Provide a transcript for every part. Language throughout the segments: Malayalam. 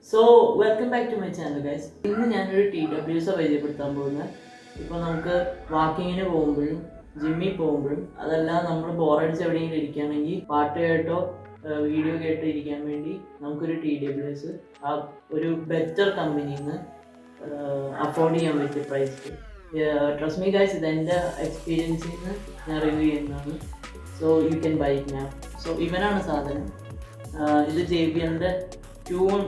So welcome back to my channel guys. ഇന്ന് ഞാനൊരു TWS പരിചയപ്പെടുത്താൻ പോകുന്നത്. ഇപ്പോൾ നമുക്ക് വാക്കിങ്ങിന് പോകുമ്പോഴും ജിമ്മിൽ പോകുമ്പോഴും അതെല്ലാം നമ്മൾ ബോറടിച്ച് എവിടെയെങ്കിലും ഇരിക്കുകയാണെങ്കിൽ പാട്ട് കേട്ടോ വീഡിയോ കേട്ടോ ഇരിക്കാൻ വേണ്ടി നമുക്കൊരു TWS ആ ഒരു ബെറ്റർ കമ്പനിയിൽ നിന്ന് അഫോർഡ് ചെയ്യാൻ പറ്റിയ പ്രൈസ്. ട്രസ്റ്റ് മീ ഗൈസ്, ഇതെൻ്റെ എക്സ്പീരിയൻസിൽ നിന്ന് ഞാൻ റിവ്യൂ ചെയ്യുന്നതാണ്. So you can buy it now. So ഇവനാണ് സാധനം. ഇത് JBLൻ്റെ ട്യൂൺ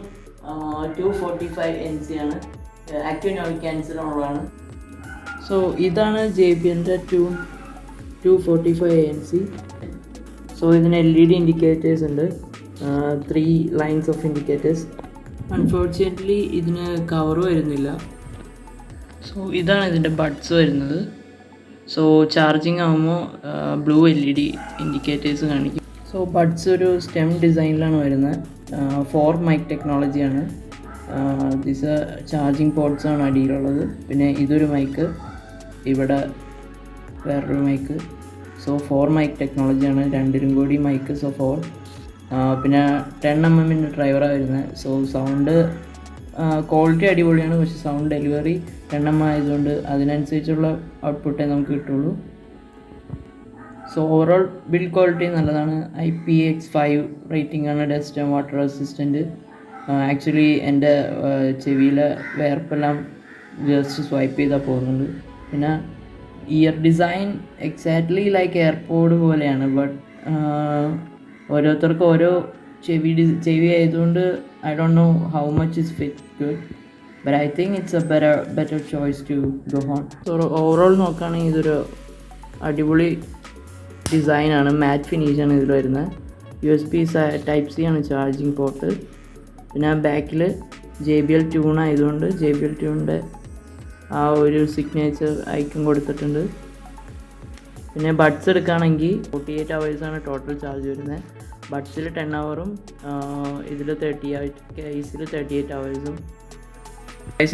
245 NC ആണ്. ആക്റ്റീവ് നോയിസ് ക്യാൻസൽ ഉള്ളതാണ്. സോ ഇതാണ് JBLൻ്റെ ട്യൂൺ 245 NC. സോ ഇതിന് LED ഇൻഡിക്കേറ്റേഴ്സ് ഉണ്ട്, 3 ലൈൻസ് ഓഫ് ഇൻഡിക്കേറ്റേഴ്സ്. അൺഫോർച്യുനേറ്റ്ലി ഇതിന് കവർ വരുന്നില്ല. സോ ഇതാണ് ഇതിൻ്റെ ബഡ്സ് വരുന്നത്. സോ ചാർജിങ് ആകുമ്പോൾ ബ്ലൂ LED ഇൻഡിക്കേറ്റേഴ്സ് കാണിക്കും. സോ ബഡ്സ് ഒരു സ്റ്റെം ഡിസൈനിലാണ് വരുന്നത്. 4 മൈക്ക് ടെക്നോളജിയാണ്. ദിസ് ചാർജിങ് പോർട്ട്സാണ് അടിയിലുള്ളത്. പിന്നെ ഇതൊരു മൈക്ക്, ഇവിടെ വേറൊരു മൈക്ക്. സോ 4 മൈക്ക് ടെക്നോളജിയാണ്, രണ്ടിലും കൂടി മൈക്ക്. സോ 4. പിന്നെ 10mm ഡ്രൈവറാണ് വരുന്നത്. സോ സൗണ്ട് ക്വാളിറ്റി അടിപൊളിയാണ്, പക്ഷേ സൗണ്ട് ഡെലിവറി 10mm ആയതുകൊണ്ട് അതിനനുസരിച്ചുള്ള ഔട്ട്പുട്ടേ നമുക്ക് കിട്ടുള്ളൂ. സോ ഓവറോൾ ബിൽഡ് ക്വാളിറ്റി നല്ലതാണ്. IPX5 റേറ്റിംഗ് ആണ്. Dust and water resistant. Actually എൻ്റെ ചെവിയിലെ വേർപ്പെല്ലാം ജസ്റ്റ് സ്വൈപ്പ് ചെയ്താൽ പോകുന്നുണ്ട്. പിന്നെ ear design exactly like AirPod പോലെയാണ്. ബട്ട് ഓരോരുത്തർക്കും ഓരോ ചെവി ആയതുകൊണ്ട് I don't know how much is fit good, but I think it's a better choice to go on. So overall നോക്കുകയാണെങ്കിൽ ഇതൊരു അടിപൊളി ഡിസൈനാണ്. മാറ്റ് ഫിനിഷാണ് ഇതിൽ വരുന്നത്. USB Type-C ആണ് ചാർജിങ് പോർട്ട്. പിന്നെ ബാക്കിൽ JBL ട്യൂൺ ആയതുകൊണ്ട് JBL ട്യൂണിൻ്റെ ആ ഒരു സിഗ്നേച്ചർ ഐക്കൺ കൊടുത്തിട്ടുണ്ട്. പിന്നെ ബഡ്സ് എടുക്കുകയാണെങ്കിൽ 48 hours ടോട്ടൽ ചാർജ് വരുന്നത്. ബഡ്സിൽ 10 hours ഇതിൽ 38 hours.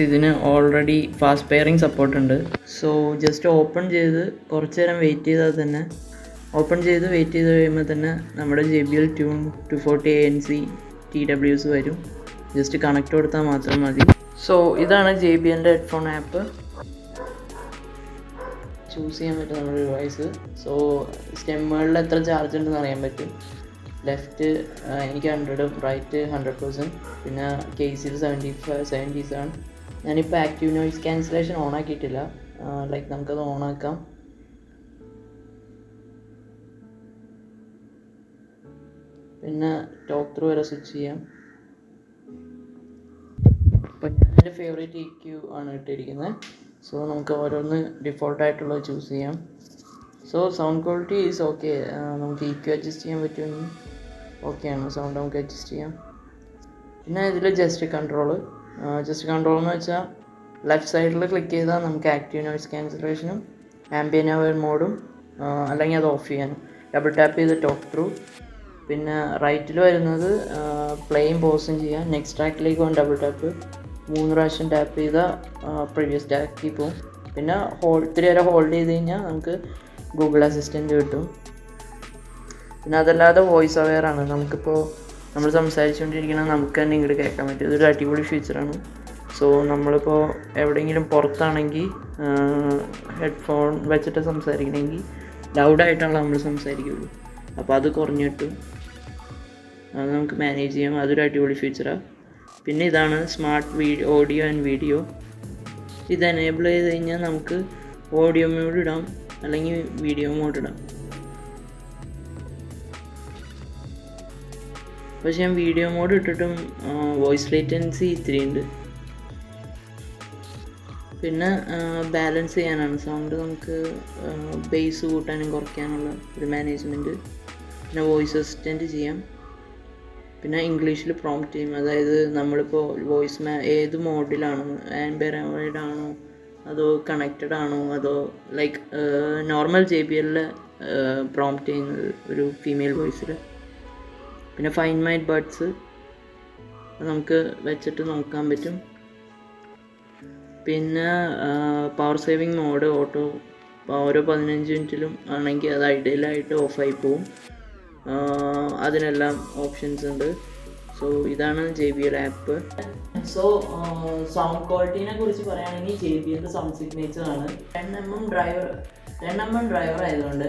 ഇതിന് ഓൾറെഡി ഫാസ്റ്റ് പെയറിങ് സപ്പോർട്ട് ഉണ്ട്. സോ ജസ്റ്റ് ഓപ്പൺ ചെയ്ത് കുറച്ച് നേരം വെയിറ്റ് ചെയ്താൽ തന്നെ വെയിറ്റ് ചെയ്ത് കഴിയുമ്പോൾ തന്നെ നമ്മുടെ JBL ട്യൂൺ 240 NC TWS വരും. ജസ്റ്റ് കണക്ട് കൊടുത്താൽ മാത്രം മതി. സോ ഇതാണ് JBLൻ്റെ ഹെഡ്ഫോൺ ആപ്പ്. ചൂസ് ചെയ്യാൻ പറ്റും നമ്മുടെ ഡിവൈസ്. സോ സ്റ്റെമ്മുകളിൽ എത്ര ചാർജ് ഉണ്ടെന്ന് അറിയാൻ പറ്റും. ലെഫ്റ്റ് എനിക്ക് 100, റൈറ്റ് 100%. പിന്നെ കേസിൽ 77. ഞാനിപ്പോൾ ആക്റ്റീവ് നോയിസ് ക്യാൻസലേഷൻ ഓൺ ആക്കിയിട്ടില്ല. ലൈക്ക് നമുക്കത് ഓണാക്കാം. പിന്നെ ടോക്ക് ത്രൂ വരെ സ്വിച്ച് ചെയ്യാം. അപ്പോൾ ഞാൻ എൻ്റെ ഫേവറേറ്റ് EQ ആണ് ഇട്ടിരിക്കുന്നത്. സോ നമുക്ക് ഓരോന്ന് ഡിഫോൾട്ടായിട്ടുള്ളത് ചൂസ് ചെയ്യാം. So sound quality is okay. നമുക്ക് EQ അഡ്ജസ്റ്റ് ചെയ്യാൻ പറ്റുമെങ്കിൽ ഓക്കെയാണ്. സൗണ്ട് നമുക്ക് അഡ്ജസ്റ്റ് ചെയ്യാം. പിന്നെ ഇതിൽ ജസ്റ്റ് കൺട്രോൾ എന്ന് വെച്ചാൽ ലെഫ്റ്റ് സൈഡിൽ ക്ലിക്ക് ചെയ്താൽ നമുക്ക് ആക്റ്റീവ് നോയിസ് ക്യാൻസലേഷനും ആംബിയൻ്റ് അവർ മോഡും അല്ലെങ്കിൽ അത് ഓഫ് ചെയ്യാനും. ഡബിൾ ടാപ്പ് ചെയ്ത് ടോക്ക് ത്രൂ. പിന്നെ റൈറ്റിൽ വരുന്നത് പ്ലേയും പോസും ചെയ്യാം. നെക്സ്റ്റ് ട്രാക്കിലേക്ക് പോകാൻ ഡബിൾ ടാപ്പ്. 3 പ്രാവശ്യം ടാപ്പ് ചെയ്താൽ പ്രീവിയസ് ട്രാക്കിൽ പോകും. പിന്നെ ഇത്തിരി വരെ ഹോൾഡ് ചെയ്ത് കഴിഞ്ഞാൽ നമുക്ക് ഗൂഗിൾ അസിസ്റ്റൻറ്റ് കിട്ടും. പിന്നെ അതല്ലാതെ വോയിസ് അവെയർ ആണ്. നമുക്കിപ്പോൾ നമ്മൾ സംസാരിച്ചുകൊണ്ടിരിക്കണം, നമുക്ക് തന്നെ ഇങ്ങോട്ട് കേൾക്കാൻ പറ്റും. ഇതൊരു അടിപൊളി ഫീച്ചറാണ്. സോ നമ്മളിപ്പോൾ എവിടെയെങ്കിലും പുറത്താണെങ്കിൽ ഹെഡ്ഫോൺ വെച്ചിട്ട് സംസാരിക്കണമെങ്കിൽ ലൗഡായിട്ടാണ് നമ്മൾ സംസാരിക്കുകയുള്ളൂ. അപ്പോൾ അത് കുറഞ്ഞു കിട്ടും. അത് നമുക്ക് മാനേജ് ചെയ്യാം. അതൊരു അടിപൊളി ഫീച്ചറാണ്. പിന്നെ ഇതാണ് സ്മാർട്ട് ഓഡിയോ ആൻഡ് വീഡിയോ. ഇത് എനേബിൾ ചെയ്ത് കഴിഞ്ഞാൽ നമുക്ക് ഓഡിയോ മോഡ് ഇടാം അല്ലെങ്കിൽ വീഡിയോ മോഡ് ഇടാം. പക്ഷേ ഞാൻ വീഡിയോ മോഡ് ഇട്ടിട്ടും വോയിസ് ലേറ്റൻസി ഇത്തിരി ഉണ്ട്. പിന്നെ ബാലൻസ് ചെയ്യാനാണ് സൗണ്ട്. നമുക്ക് ബേസ് കൂട്ടാനും കുറയ്ക്കാനുള്ള ഒരു മാനേജ്മെൻറ്റ്. പിന്നെ വോയിസ് അസിസ്റ്റൻറ്റ് ചെയ്യാം. പിന്നെ ഇംഗ്ലീഷിൽ പ്രോംപ്റ്റ് ചെയ്യും. അതായത് നമ്മളിപ്പോൾ ഏത് മോഡിലാണോ, ആൻഡ്രോയിഡ് ആണോ അതോ കണക്റ്റഡ് ആണോ അതോ ലൈക്ക് നോർമൽ JBL പ്രോംപ്റ്റ് ചെയ്യുന്നത് ഒരു ഫീമെയിൽ വോയിസിൽ. പിന്നെ ഫൈൻ മൈ ബഡ്സ് നമുക്ക് വെച്ചിട്ട് നോക്കാൻ പറ്റും. പിന്നെ പവർ സേവിങ് മോഡ് ഓട്ടോ ഓരോ 15 മിനിറ്റിലും ആണെങ്കിൽ അത് ഐഡിയലായിട്ട് ഓഫായി പോവും. അതിനെല്ലാം ഓപ്ഷൻസ് ഉണ്ട്. സോ സോ ഇതാണ് JBL ആപ്പ്. സോ സൗണ്ട് ക്വാളിറ്റീനെ കുറിച്ച് പറയുകയാണെങ്കിൽ JBLൻ്റെ സൗണ്ട് സിഗ്നേച്ചർ ആണ് 10mm ഡ്രൈവർ ആയതുകൊണ്ട്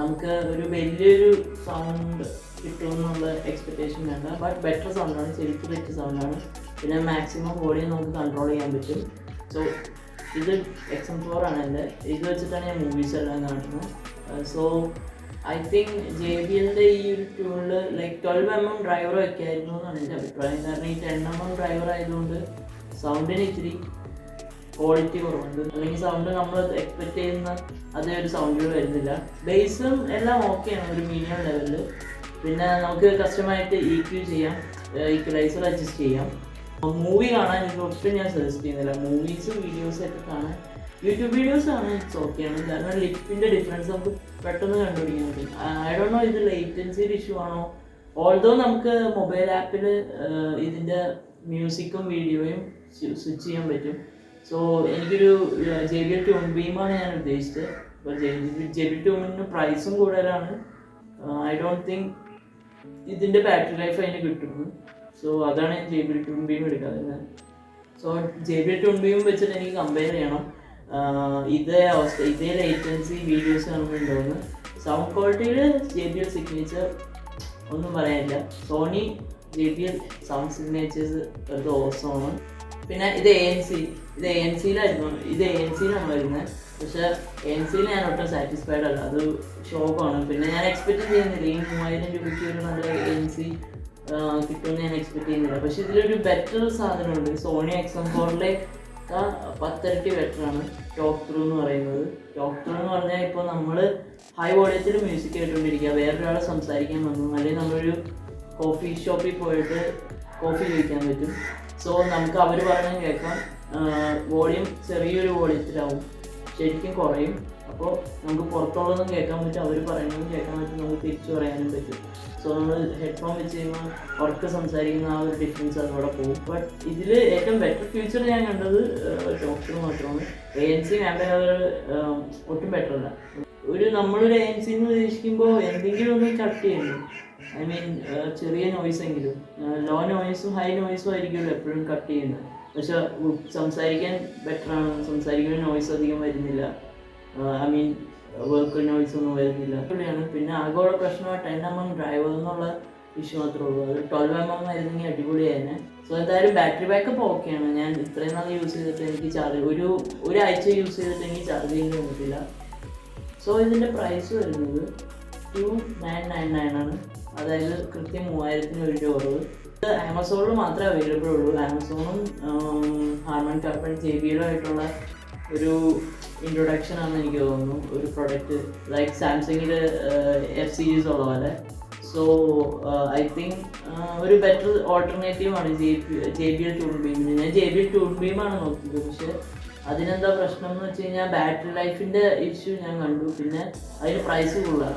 നമുക്ക് ഒരു വലിയൊരു സൗണ്ട് കിട്ടുമെന്നുള്ള എക്സ്പെക്റ്റേഷൻ വേണ്ട. ബട്ട് ബെറ്റർ സൗണ്ടാണ്, ശരിക്കും ബെറ്റർ സൗണ്ടാണ്. പിന്നെ മാക്സിമം വോളിയം നമുക്ക് കൺട്രോൾ ചെയ്യാൻ പറ്റും. സോ ഇത് XM4 ആണ് എൻ്റെ. ഇത് വെച്ചിട്ടാണ് ഞാൻ മൂവീസ് എല്ലാം കാണുന്നത്. സോ ഐ തിങ്ക് JBLൻ്റെ ഈ ഒരു ട്യൂണിൽ ലൈക്ക് 12mm ഡ്രൈവർ വയ്ക്കായിരുന്നു എന്നാണ് എൻ്റെ അഭിപ്രായം. കാരണം ഈ 10mm ഡ്രൈവർ ആയതുകൊണ്ട് സൗണ്ടിന് ഇച്ചിരി ക്വാളിറ്റി കുറവുണ്ട്. അല്ലെങ്കിൽ സൗണ്ട് നമ്മൾ എക്സ്പെക്ട് ചെയ്യുന്ന അതേ ഒരു സൗണ്ടുകൾ വരുന്നില്ല. ബേസും എല്ലാം ഓക്കെയാണ്, ഒരു മീഡിയം ലെവലിൽ. പിന്നെ നമുക്ക് കസ്റ്റമായിട്ട് EQ ചെയ്യാം, ഈക്വലൈസർ അഡ്ജസ്റ്റ് ചെയ്യാം. മൂവി കാണാൻ എനിക്ക് ഒട്ടും ഞാൻ സജസ്റ്റ് ചെയ്യുന്നില്ല. മൂവീസ് വീഡിയോസൊക്കെ കാണാൻ യൂട്യൂബ് വീഡിയോസ് ആണ് ഇറ്റ്സ് ഓക്കെയാണ്. കാരണം ലിപ്പിൻ്റെ ഡിഫറൻസ് നമുക്ക് പെട്ടെന്ന് കണ്ടുപിടിക്കാൻ പറ്റും. ഐ ഡോണ്ട് നോ ഇത് ലേറ്റൻസിയുടെ ഇഷ്യൂ ആണോ. ഓൾദോ നമുക്ക് മൊബൈൽ ആപ്പിൽ ഇതിൻ്റെ മ്യൂസിക്കും വീഡിയോയും സ്വിച്ച് ചെയ്യാൻ പറ്റും. സോ എനിക്കൊരു JBL ട്യൂൺ ബീമാണ് ഞാൻ ഉദ്ദേശിച്ചത്. അപ്പോൾ JBL ട്യൂണിന് പ്രൈസും കൂടുതലാണ്. ഐ ഡോണ്ട് തിങ്ക് ഇതിൻ്റെ ബാറ്ററി ലൈഫ് അതിന് കിട്ടുന്നു. സോ അതാണ് ഞാൻ JBL ട്യൂൺ ബീം എടുക്കാതെ. സോ JBL ട്യൂൺ ബീം വെച്ചിട്ട് എനിക്ക് കമ്പയർ ചെയ്യണം. ഇതേ അവസ്ഥ, ഇതേ ലേറ്റൻസി വീഡിയോസ് കാണുന്നുണ്ടോന്ന്. സൗണ്ട് ക്വാളിറ്റിയിൽ JBL സിഗ്നേച്ചർ ഒന്നും പറയാനില്ല. സോണി JBL സൗണ്ട് സിഗ്നേച്ചേഴ്സ് ഒരു ഓസമാണ്. പിന്നെ ഇത് ANC-യിലായിരുന്നു. ഇത് ANC-യിലാണ് വരുന്നത്. പക്ഷേ ANC-യിൽ ഞാൻ ഒട്ടും സാറ്റിസ്ഫൈഡ് അല്ല, അത് ഷോക്കാണ്. പിന്നെ ഞാൻ എക്സ്പെക്റ്റ് ചെയ്യുന്നില്ല ഈ 3000 രൂപയ്ക്ക് ഒരു നല്ല ANC കിട്ടുമെന്ന് ഞാൻ എക്സ്പെക്റ്റ് ചെയ്യുന്നില്ല. പക്ഷേ ഇതിലൊരു ബെറ്റർ സാധനമുണ്ട്. സോണി XM4-ലെ 10 ഇരട്ടി ബെറ്ററാണ് ടോക്ക് ത്രൂ എന്ന് പറയുന്നത്. ടോക്ക് ത്രൂ എന്ന് പറഞ്ഞാൽ ഇപ്പോൾ നമ്മൾ ഹൈ വോളിയത്തിൽ മ്യൂസിക് കേട്ടുകൊണ്ടിരിക്കുക, വേറൊരാളെ സംസാരിക്കാൻ വന്നു, അല്ലെങ്കിൽ നമ്മളൊരു കോഫി ഷോപ്പിൽ പോയിട്ട് കോഫി കഴിക്കാൻ പറ്റും. സോ നമുക്ക് അവർ പറയുന്നത് കേൾക്കാം. വോളിയം ചെറിയൊരു വോളിയത്തിലാവും, ശരിക്കും കുറയും. അപ്പോൾ നമുക്ക് പുറത്തുള്ളതും കേൾക്കാൻ പറ്റും, അവർ പറയുന്നതും കേൾക്കാൻ പറ്റും, നമുക്ക് തിരിച്ചു പറയാനും പറ്റും. സോ നമ്മൾ ഹെഡ്ഫോൺ വെച്ച് കഴിയുമ്പോൾ ഉറക്കെ സംസാരിക്കുന്ന ആ ഒരു ഡിഫറൻസ് അതോടെ പോകും. ബട്ട് ഇതിൽ ഏറ്റവും ബെറ്റർ ഫീച്ചർ ഞാൻ കണ്ടത് ടോക്ക് മാത്രമാണ്. ANC ഒട്ടും ബെറ്റർ അല്ല. നമ്മളൊരു ANC എന്ന് ഉദ്ദേശിക്കുമ്പോൾ എന്തെങ്കിലും ഒന്ന് കട്ട് ചെയ്യുന്നു. ഐ മീൻ ചെറിയ നോയ്സെങ്കിലും, ലോ നോയ്സും ഹൈ നോയ്സും ആയിരിക്കുമല്ലോ എപ്പോഴും കട്ട് ചെയ്യുന്നത്. പക്ഷെ സംസാരിക്കാൻ ബെറ്ററാണ്, സംസാരിക്കാൻ നോയ്സ് അധികം വരുന്നില്ല. ഐ മീൻ വർക്ക് നോയ്സ് ഒന്നും വരുന്നില്ല. അടിപൊളിയാണ്. പിന്നെ ആകെയുള്ള പ്രശ്നം 10mm ഡ്രൈവർ എന്നുള്ള ഇഷ്യൂ മാത്രമേ ഉള്ളൂ. അത് 12mm ആയിരുന്നെങ്കിൽ അടിപൊളിയായിരുന്നു. സോ എന്തായാലും ബാറ്ററി ബാക്കപ്പ് ഓക്കെയാണ്. ഞാൻ ഇത്രയും നാൾ യൂസ് ചെയ്തിട്ട് എനിക്ക് ഒരാഴ്ച യൂസ് ചെയ്തിട്ട് എനിക്ക് ചാർജ് ചെയ്യാൻ തോന്നിയിട്ടില്ല. സോ ഇതിൻ്റെ പ്രൈസ് വരുന്നത് 2999 ആണ്. അതായത് കൃത്യം 3000 രൂപ കുറവ്. ഇത് ആമസോണിൽ മാത്രമേ അവൈലബിൾ ഉള്ളൂ. ആമസോണും ഹാർമൻ കർപ്പൻ JBL ആയിട്ടുള്ള ഒരു ഇൻട്രൊഡക്ഷൻ ആണെന്ന് എനിക്ക് തോന്നുന്നു. ഒരു പ്രൊഡക്റ്റ് ലൈക്ക് സാംസങ്ങിൽ F സീരീസ് ഉള്ള പോലെ. സോ ഐ തിങ്ക് ഒരു ബെറ്റർ ഓൾട്ടർനേറ്റീവ് ആണ് JBL ട്യൂൺ ബീമിന്. ഞാൻ JBL ട്യൂൺ ബീമാണ് നോക്കിയത്. പക്ഷേ അതിനെന്താ പ്രശ്നം എന്ന് വെച്ച് കഴിഞ്ഞാൽ ബാറ്ററി ലൈഫിൻ്റെ ഇഷ്യൂ ഞാൻ കണ്ടു. പിന്നെ അതിന് പ്രൈസ് കൂടുതൽ,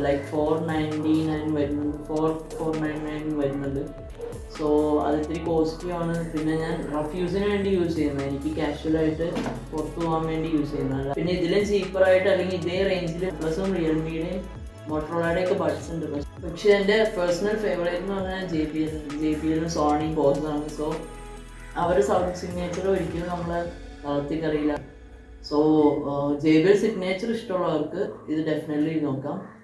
ലൈക്ക് 499 വരുന്നുണ്ട്, 499 വരുന്നുണ്ട്. സോ അത് ഇത്തിരി കോസ്റ്റ്ലി ആണ്. പിന്നെ ഞാൻ റഫ് യൂസിന് വേണ്ടി യൂസ് ചെയ്യുന്നത്, എനിക്ക് കാഷ്വലായിട്ട് പുറത്തു പോകാൻ വേണ്ടി യൂസ് ചെയ്യുന്നതല്ല. പിന്നെ ഇതിലും ചീപ്പറായിട്ട് അല്ലെങ്കിൽ ഇതേ റേഞ്ചിൽ പ്ലസും റിയൽമിയുടെയും മോട്ടറോളയുടെയൊക്കെ ബഡ്സ് ഉണ്ട്. പക്ഷേ എൻ്റെ പേഴ്സണൽ ഫേവറേറ്റ് എന്ന് പറഞ്ഞാൽ JBL സോണി ബോസാണ്. സോ അവർ സൗണ്ട് സിഗ്നേച്ചർ ഒരിക്കലും നമ്മളെ വളർത്തിക്കറിയില്ല. സോ JBL സിഗ്നേച്ചർ ഇഷ്ടമുള്ളവർക്ക് ഇത് ഡെഫിനറ്റ്ലി നോക്കാം.